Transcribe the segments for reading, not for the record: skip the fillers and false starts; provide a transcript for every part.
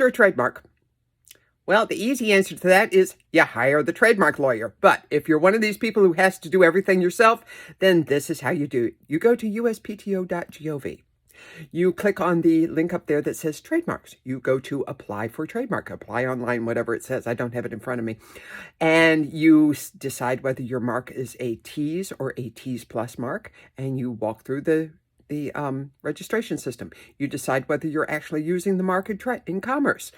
register a trademark? Well, the easy answer to that is you hire the trademark lawyer. But if you're one of these people who has to do everything yourself, then this is how you do it. You go to uspto.gov. You click on the link up there that says trademarks. You go to apply for trademark, apply online, whatever it says. I don't have it in front of me. And you decide whether your mark is a T's or a T's plus mark. And you walk through the registration system. You decide whether you're actually using the mark in commerce.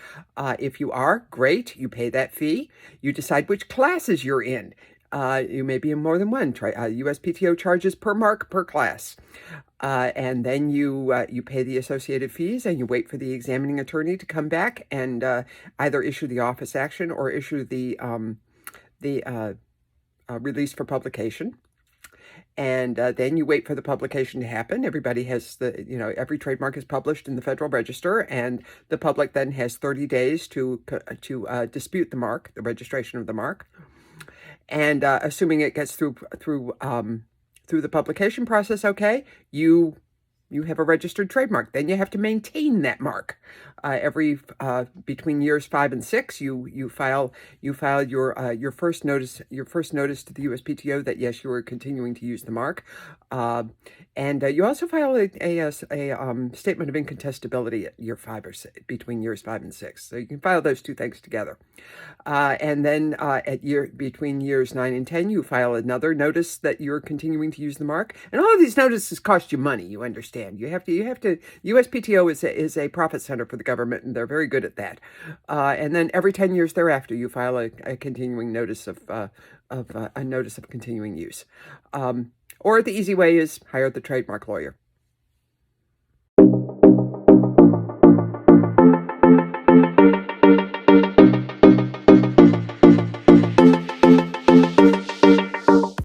If you are, great, you pay that fee. You decide which classes you're in. You may be in more than one. USPTO charges per mark per class. And then you pay the associated fees and you wait for the examining attorney to come back and either issue the office action or issue the release for publication. And then you wait for the publication to happen. Everybody has every trademark is published in the Federal Register, and the public then has 30 days to dispute the mark, the registration of the mark. And assuming it gets through the publication process, okay, you have a registered trademark. Then you have to maintain that mark. Between years 5 and 6, you file your first notice to the USPTO that yes, you are continuing to use the mark, and you also file a statement of incontestability at year 5 or 6, between years 5 and 6. So you can file those two things together, and then between years 9 and 10, you file another notice that you're continuing to use the mark. And all of these notices cost you money. You understand? You have to. USPTO is a profit center for the government, and they're very good at that. And then every 10 years thereafter, you file a continuing notice of continuing use. Or the easy way is hire the trademark lawyer.